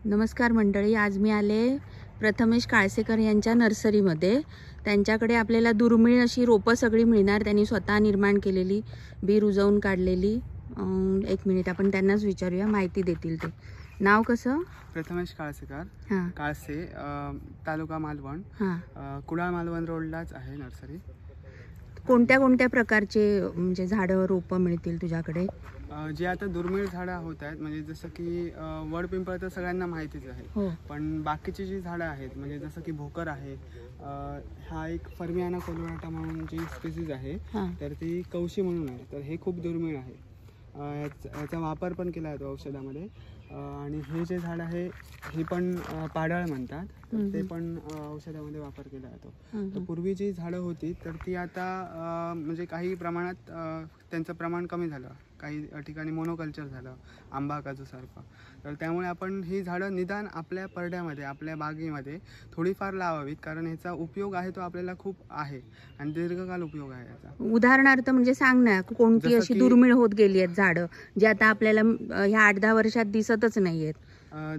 नमस्कार मंडळी, आज मी आले प्रथमेश काळसेकर यांच्या नर्सरीमध्ये. त्यांच्याकडे आपल्याला दुर्मिळ अशी रोपं सगळी मिळणार. त्यांनी स्वतः निर्माण केलेली, बी रुजवून काढलेली. एक मिनिट, आपण त्यांनाच विचारूया, माहिती देतील ते. नाव कसं? प्रथमेश काळसेकर. हां. काळसे, तालुका मालवण. हां. कुडाळ मालवण रोडलाच आहे नर्सरी. कोणत्या कोणत्या प्रकारचे म्हणजे झाडं रोपं मिळतील तुझ्याकडे? जे आता दुर्मिळ झाडं होत आहेत, म्हणजे जसं की वड पिंपळ तर सगळ्यांना माहितीच आहे. हो. पण बाकीची जी झाडं आहेत, म्हणजे जसं की भोकर आहे, हा एक फर्मियाना कोलोराटा म्हणून जी स्पीसीज आहे, तर ती कवशी म्हणून आहे. तर हे खूप दुर्मिळ आहे. याचा वापर पण केला जातो औषधामध्ये. आणि हे जे झाड आहे हे पण पाडाळ म्हणतात, ते पण औषधामध्ये वापर केला जातो. तर पूर्वी जी झाडं होती तर ती आता म्हणजे काही प्रमाणात त्यांचं प्रमाण कमी झालं. काही ठिकाणी मोनोकल्चर झालं, आंबा काजूसारखं. तर त्यामुळे आपण ही झाडं निदान आपल्या परड्यामध्ये, आपल्या बागेमध्ये थोडीफार लावावीत, कारण ह्याचा उपयोग आहे तो आपल्याला खूप आहे आणि दीर्घकाल उपयोग आहे याचा. उदाहरणार्थ म्हणजे सांग ना, कोणती अशी दुर्मिळ होत गेली आहेत झाडं जे आता आपल्याला ह्या 8-10 वर्षात दिसतच नाहीयेत?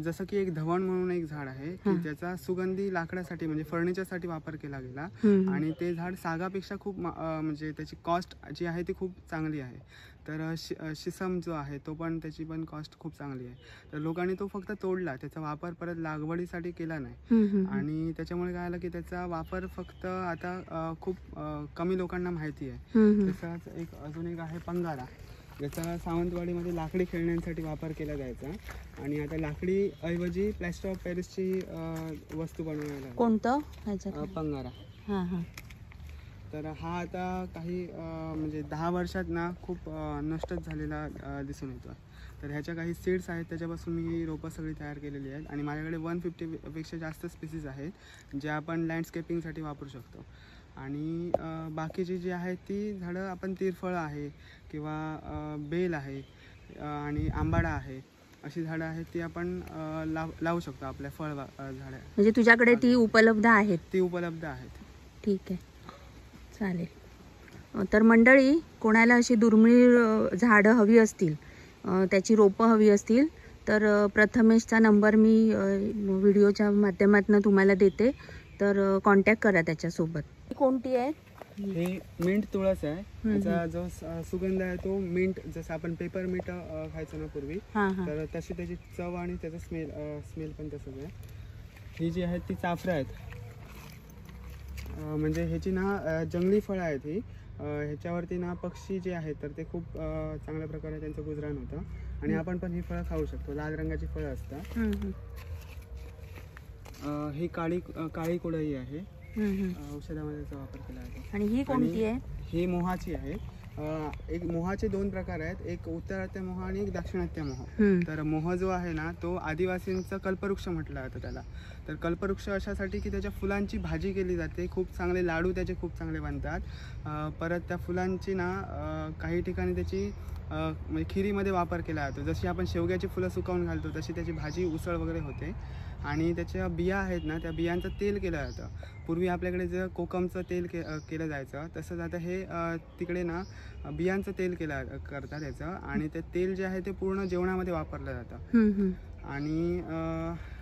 जसं की एक धवण म्हणून एक झाड आहे की ज्याचा सुगंधी लाकडासाठी म्हणजे फर्निचरसाठी वापर केला गेला. आणि ते झाड सागापेक्षा खूप म्हणजे त्याची कॉस्ट जी आहे ती खूप चांगली आहे. तर शिसम जो आहे तो पण, त्याची पण कॉस्ट खूप चांगली आहे. तर लोकांनी तो फक्त तोडला, त्याचा वापर परत लागवडीसाठी केला नाही. आणि त्याच्यामुळे काय आलं की त्याचा वापर फक्त आता खूप कमी लोकांना माहिती आहे. तसंच अजून एक आहे पंगारा, ज्याचा सावंतवाडीमध्ये लाकडी खेळण्यांसाठी वापर केला जायचा. आणि आता लाकडी ऐवजी प्लॅस्टर ऑफ पॅरिसची वस्तू बनवायला. कोणतं? पंगारा. तर हा आता काही म्हणजे 10 वर्षात ना खूप नष्टच झालेला दिसून येतो. तर ह्याच्या काही सीड्स आहेत, त्याच्यापासून मी ही रोपं सगळी तयार केलेली आहेत. आणि माझ्याकडे 150पेक्षा जास्त स्पीसीज आहेत जे आपण लँडस्केपिंगसाठी वापरू शकतो. आणि बाकीची जी आहेत ती झाडं आपण तीरफळ आहे किंवा बेल आहे आणि आंबाडा आहे, अशी झाडं आहेत ती आपण लावू शकतो आपल्या फळ झाडं. म्हणजे तुझ्याकडे ती उपलब्ध आहेत? ती उपलब्ध आहेत. ठीक आहे, चालेल. तर मंडळी, कोणाला अशी दुर्मिळ झाडं हवी असतील, त्याची रोपं हवी असतील, तर प्रथमेशचा नंबर मी व्हिडिओच्या माध्यमातून तुम्हाला देते. तर कॉन्टॅक्ट करा त्याच्यासोबत. कोणती आहे? हे मिंट तुळस आहे. त्याचा जो सुगंध आहे तो मिंट, जसं आपण पेपर मिंट खायचो ना पूर्वी, तर तशी त्याची चव आणि त्याचा स्मेल पण तसंच आहे. ही जी आहेत ती चाफरं आहेत. म्हणजे ह्याची ना जंगली फळं आहेत ही. ह्याच्यावरती ना पक्षी जे आहेत तर ते खूप चांगल्या प्रकारे त्यांचं गुजराण होतं. आणि आपण पण ही फळं खाऊ शकतो. लाल रंगाची फळं असतात. ही काळी कुडई आहे, औषधामध्ये त्याचा वापर केला आहे. आणि ही कोणती आहे? ही मोहाची आहे. एक मोहाचे 2 प्रकार आहेत, एक उत्तरात्य मोह आणि एक दाक्षिणात्य मोह. तर मोह जो आहे ना तो आदिवासींचा कल्पवृक्ष म्हटलं जातं त्याला. तर कल्पवृक्ष अशासाठी की त्याच्या फुलांची भाजी केली जाते, खूप चांगले लाडू त्याचे खूप चांगले बनतात. परत त्या फुलांची ना काही ठिकाणी त्याची म्हणजे खिरीमध्ये वापर केला जातो. जशी आपण शेवग्याची फुलं सुकवून घालतो तशी त्याची भाजी, उसळ वगैरे होते. आणि त्याच्या बिया आहेत ना, त्या बियांचं तेल केलं जातं. पूर्वी आपल्याकडे जे कोकमचं तेल केलं जायचं, तसंच आता हे तिकडे ना बियांचं तेल करतात याचं. आणि ते तेल जे आहे ते पूर्ण जेवणामध्ये वापरलं जातं. आणि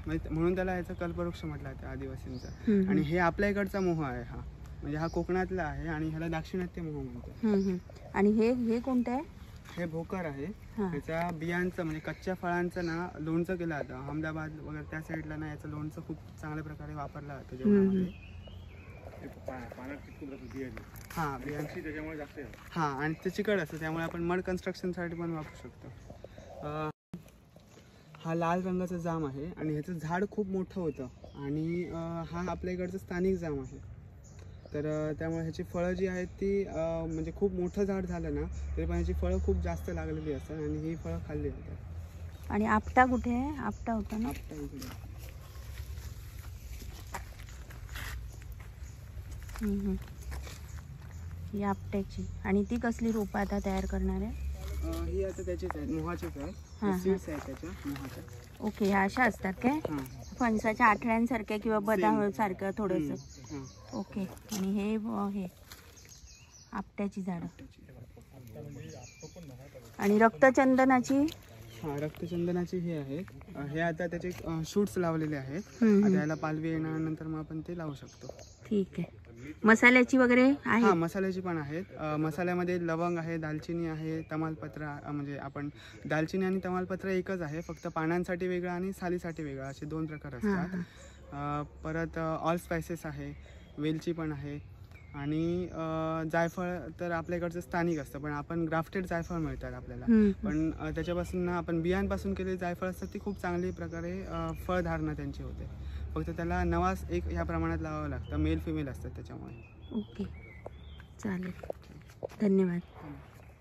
म्हणून त्याला ह्याचा कल्पवृक्ष म्हटलं जातं आदिवासींचा. आणि हे आपल्या इकडचा मोह आहे हा, म्हणजे हा कोकणातला आहे आणि ह्याला दाक्षिणात्य मोह म्हणतो. आणि हे कोणतं आहे? हे भोकर आहे. ह्याच्या बियांचं म्हणजे कच्च्या फळांचं ना लोणचं केलं जातं. अहमदाबाद वगैरे त्या साईडला ना याचं लोणचं खूप चांगल्या प्रकारे वापरलं जातं जेवणामध्ये. बियांची त्याच्यामुळे जास्त. आणि ते चिकट असतं, त्यामुळे आपण मड कन्स्ट्रक्शनसाठी पण वापरू शकतो. हा लाल रंगाचा जाम आहे आणि ह्याचं झाड खूप मोठं होतं. आणि हा आपल्या इकडचं स्थानिक जाम आहे. तर त्यामुळे ह्याची फळं जी आहेत ती म्हणजे खूप मोठं झाड झालं ना तरी पण ह्याची फळं खूप जास्त लागलेली असतात आणि ही फळं खाल्ली जातात. आणि आपटा कुठे आहे? आपटा होता ना? आपटा इकडे. ही आपट्याची. आणि ती कसली रोपं आता तयार करणार आहे? ही आता त्याचीच आहेत, मोहाचीच आहेत. सीड्स आहेत त्याच्या मोहाच्या. ओके, ह्या अशा असतात काय? फणसाच्या आठळ्यांसारख्या किंवा बदाम सारखं थोडंसं. ओके. आणि हे आपट्याची झाडं. आणि रक्तचंदनाची? रक्तचंदनाची हे आहेत. हे आता त्याचे शूट्स लावलेले आहेत. आता याला पालवी येण्यानंतर मग आपण ते लावू शकतो. ठीक आहे. मसाल्याची वगैरे आहे? हा, मसाल्याची पण आहेत. मसाल्यामध्ये लवंग आहे, दालचिनी आहे, तमालपत्र म्हणजे आपण दालचिनी आणि तमालपत्र एकच आहे, फक्त पानांसाठी वेगळं आणि सालीसाठी वेगळं असे 2 प्रकार असतात. परत ऑल स्पायसेस आहे, वेलची पण आहे आणि जायफळ तर आपल्याकडचं स्थानिक असतं, पण आपण ग्राफ्टेड जायफळ मिळतात आपल्याला. पण त्याच्यापासून आपण बियांपासून केलेली जायफळ असतात ती खूप चांगली प्रकारे फळधारणा त्यांची होते. फक्त त्याला नवास एक ह्या प्रमाणात लावावं लागतं, मेल फिमेल असतात त्याच्यामुळे. ओके, चालेल, धन्यवाद.